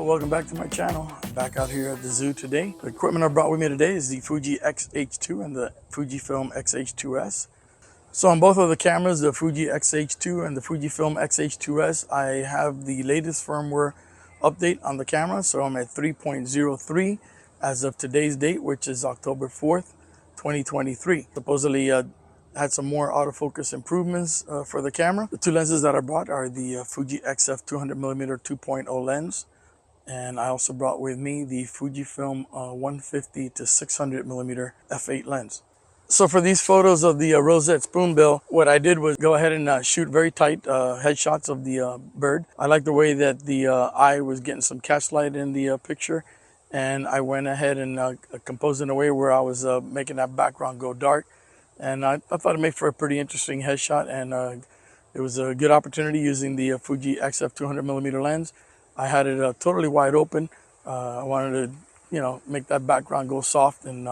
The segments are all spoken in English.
welcome back to my channel. I'm back out here at the zoo today. The equipment I brought with me today is the Fuji XH2 and the Fujifilm XH2s. So on both of the cameras, the Fuji XH2 and the Fujifilm XH2s, I have the latest firmware update on the camera. So I'm at 3.03 as of today's date, which is October 4th, 2023. Supposedly had some more autofocus improvements for the camera. The two lenses that I brought are the Fuji XF 200mm 2.0 lens, and I also brought with me the Fujifilm 150 to 600mm f8 lens. So for these photos of the rosette spoonbill, what I did was go ahead and shoot very tight headshots of the bird. I like the way that the eye was getting some catch light in the picture, and I went ahead and composed in a way where I was making that background go dark. And I thought it made for a pretty interesting headshot, and it was a good opportunity using the Fuji XF 200mm lens. I had it totally wide open. I wanted to, make that background go soft, and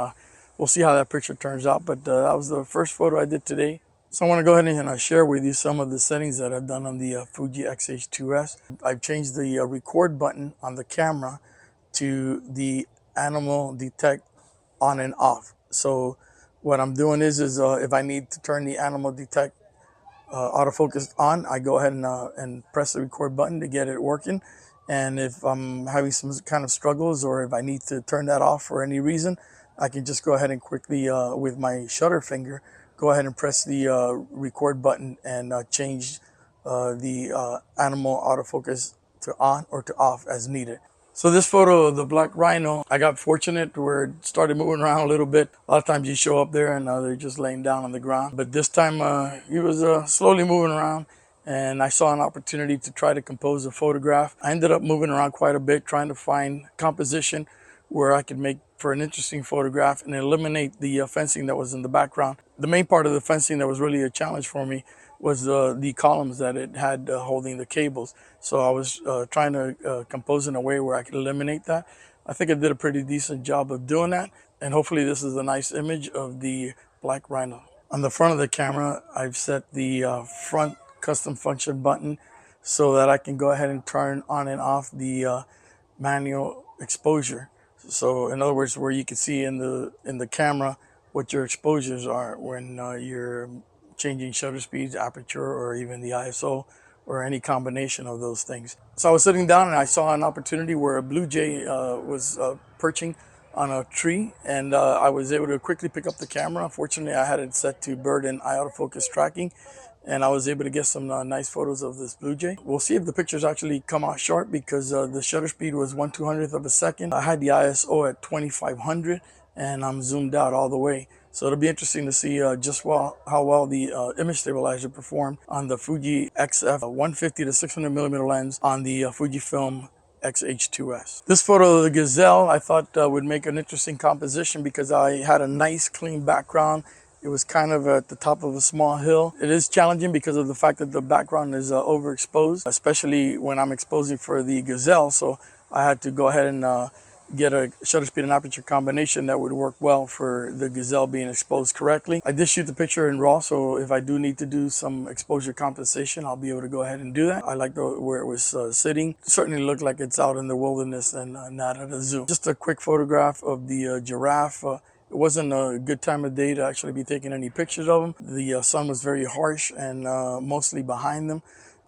we'll see how that picture turns out. But that was the first photo I did today. So I want to go ahead and share with you some of the settings that I've done on the Fuji XH2s. I've changed the record button on the camera to the animal detect on and off. So what I'm doing is if I need to turn the animal detect autofocus on, I go ahead and press the record button to get it working. And if I'm having some kind of struggles, or if I need to turn that off for any reason, I can just go ahead and quickly, with my shutter finger, go ahead and press the record button and change the animal autofocus to on or to off as needed. So this photo of the black rhino, I got fortunate where it started moving around a little bit. A lot of times you show up there and they're just laying down on the ground. But this time he was slowly moving around, and I saw an opportunity to try to compose a photograph. I ended up moving around quite a bit, trying to find composition where I could make for an interesting photograph and eliminate the fencing that was in the background. The main part of the fencing that was really a challenge for me was the columns that it had holding the cables. So I was trying to compose in a way where I could eliminate that. I think I did a pretty decent job of doing that, and hopefully this is a nice image of the black rhino. On the front of the camera, I've set the front custom function button so that I can go ahead and turn on and off the manual exposure. So in other words, where you can see in the camera what your exposures are when you're changing shutter speeds, aperture, or even the ISO, or any combination of those things. So I was sitting down and I saw an opportunity where a blue jay was perching on a tree, and I was able to quickly pick up the camera. Unfortunately, I had it set to bird and eye autofocus tracking, and I was able to get some nice photos of this blue jay. We'll see if the pictures actually come out sharp, because the shutter speed was 1/200th of a second. I had the ISO at 2500, and I'm zoomed out all the way. So it'll be interesting to see just how well the image stabilizer performed on the Fuji XF 150 to 600mm lens on the Fujifilm XH2s. This photo of the gazelle I thought would make an interesting composition, because I had a nice clean background. It was kind of at the top of a small hill. It is challenging because of the fact that the background is overexposed, especially when I'm exposing for the gazelle. So I had to go ahead and get a shutter speed and aperture combination that would work well for the gazelle being exposed correctly. I did shoot the picture in RAW, so if I do need to do some exposure compensation, I'll be able to go ahead and do that. I like where it was sitting. It certainly looked like it's out in the wilderness and not at a zoo. Just a quick photograph of the giraffe. It wasn't a good time of day to actually be taking any pictures of them. The sun was very harsh and mostly behind them.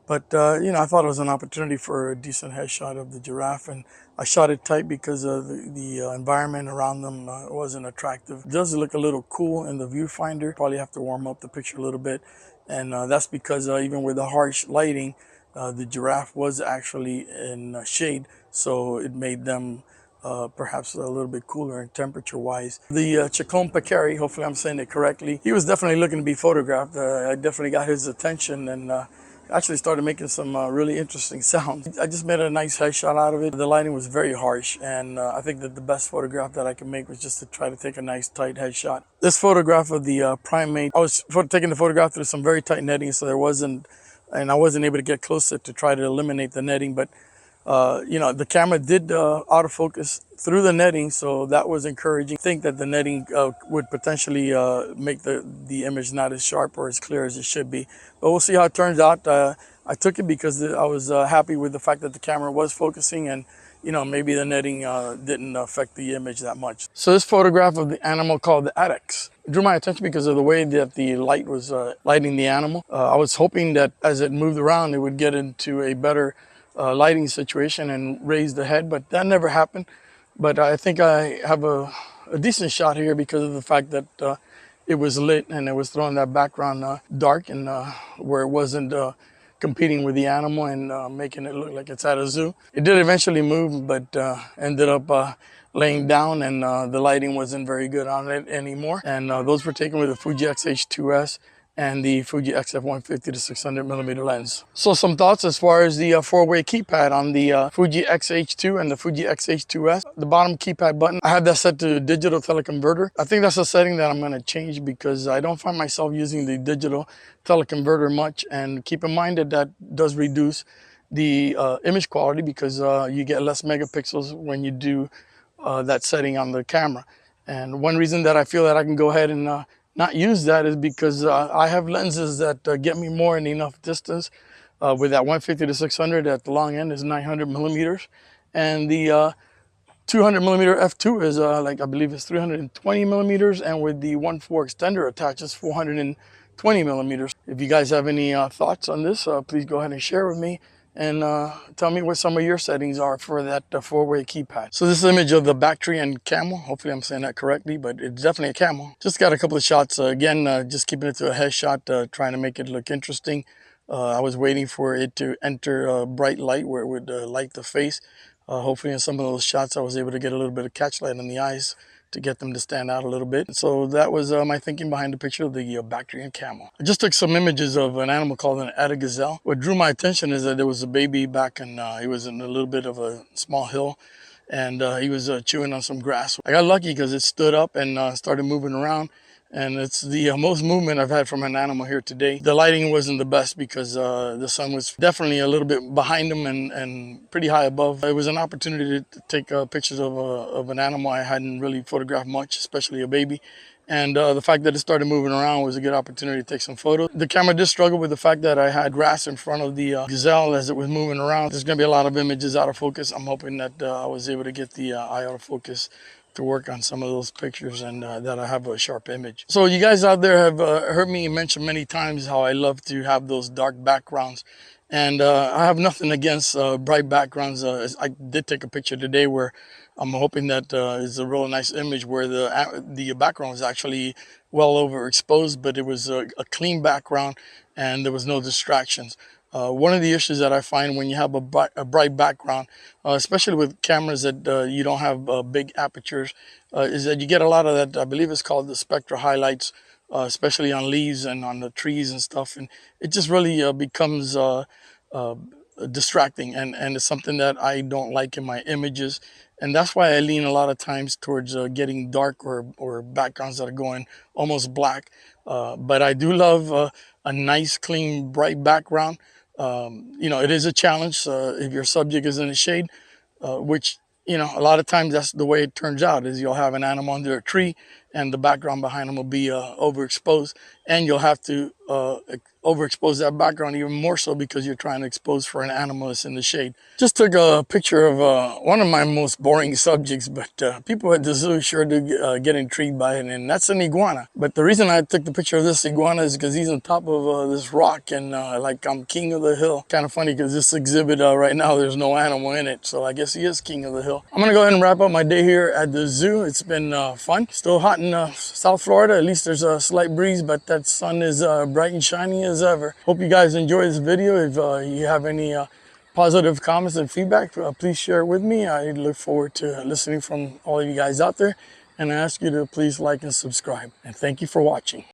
But, I thought it was an opportunity for a decent headshot of the giraffe, and I shot it tight because the environment around them wasn't attractive. It does look a little cool in the viewfinder. Probably have to warm up the picture a little bit, and that's because even with the harsh lighting, the giraffe was actually in shade, so it made them perhaps a little bit cooler in temperature-wise. The Chacon Peccary, hopefully I'm saying it correctly, he was definitely looking to be photographed. I definitely got his attention, and actually started making some really interesting sounds. I just made a nice headshot out of it. The lighting was very harsh, and I think that the best photograph that I could make was just to try to take a nice tight headshot. This photograph of the primate, I was taking the photograph through some very tight netting, so I wasn't able to get closer to try to eliminate the netting, but the camera did autofocus through the netting, so that was encouraging. I think that the netting would potentially make the image not as sharp or as clear as it should be, but we'll see how it turns out. I took it because I was happy with the fact that the camera was focusing, and you know, maybe the netting didn't affect the image that much. So this photograph of the animal called the addax drew my attention because of the way that the light was lighting the animal. I was hoping that as it moved around, it would get into a better lighting situation and raise the head, but that never happened. But I think I have a decent shot here because of the fact that it was lit and it was throwing that background dark and where it wasn't competing with the animal and making it look like it's at a zoo. It did eventually move, but ended up laying down, and the lighting wasn't very good on it anymore. And those were taken with the Fuji XH2s and the Fuji XF150 to 600mm lens. So some thoughts as far as the four-way keypad on the Fuji XH2 and the Fuji XH2s. The bottom keypad button, I have that set to digital teleconverter. I think that's a setting that I'm going to change because I don't find myself using the digital teleconverter much. And keep in mind that that does reduce the image quality because you get less megapixels when you do that setting on the camera. And one reason that I feel that I can go ahead and not use that is because I have lenses that get me more in enough distance. With that 150 to 600 at the long end is 900mm, and the 200mm f2 is like I believe it's 320mm, and with the 1.4 extender attached is 420mm. If you guys have any thoughts on this, please go ahead and share with me. And tell me what some of your settings are for that four-way keypad. So this image of the Bactrian camel, hopefully I'm saying that correctly, but it's definitely a camel. Just got a couple of shots, again, just keeping it to a headshot, trying to make it look interesting. I was waiting for it to enter bright light where it would light the face. Hopefully in some of those shots I was able to get a little bit of catch light on the eyes to get them to stand out a little bit. So that was my thinking behind the picture of the Bactrian camel. I just took some images of an animal called an Adda gazelle. What drew my attention is that there was a baby back and he was in a little bit of a small hill, and he was chewing on some grass. I got lucky because it stood up and started moving around. And it's the most movement I've had from an animal here today. The lighting wasn't the best because the sun was definitely a little bit behind him and pretty high above. It was an opportunity to take pictures of an animal I hadn't really photographed much, especially a baby. And the fact that it started moving around was a good opportunity to take some photos. The camera did struggle with the fact that I had grass in front of the gazelle as it was moving around. There's going to be a lot of images out of focus. I'm hoping that I was able to get the eye out of focus to work on some of those pictures and that I have a sharp image. So you guys out there have heard me mention many times how I love to have those dark backgrounds. And I have nothing against bright backgrounds. I did take a picture today where I'm hoping that is a real nice image where the background was actually well overexposed, but it was a clean background and there was no distractions. One of the issues that I find when you have a bright background, especially with cameras that you don't have big apertures, is that you get a lot of that, I believe it's called the spectra highlights, especially on leaves and on the trees and stuff. And it just really becomes distracting, and it's something that I don't like in my images. And that's why I lean a lot of times towards getting dark or backgrounds that are going almost black. But I do love a nice, clean, bright background. You know, it is a challenge if your subject is in the shade, which, you know, a lot of times that's the way it turns out, is you'll have an animal under a tree and the background behind them will be overexposed, and you'll have to overexpose that background even more so because you're trying to expose for an animal that's in the shade. Just took a picture of one of my most boring subjects, but people at the zoo sure do get intrigued by it, and that's an iguana. But the reason I took the picture of this iguana is because he's on top of this rock, and like I'm king of the hill. Kind of funny because this exhibit right now, there's no animal in it, so I guess he is king of the hill. I'm gonna go ahead and wrap up my day here at the zoo. It's been fun. Still hot in South Florida. At least there's a slight breeze, but that sun is bright and shiny as ever. Hope you guys enjoy this video. If you have any positive comments and feedback, please share it with me. I look forward to listening from all of you guys out there, and I ask you to please like and subscribe. And thank you for watching.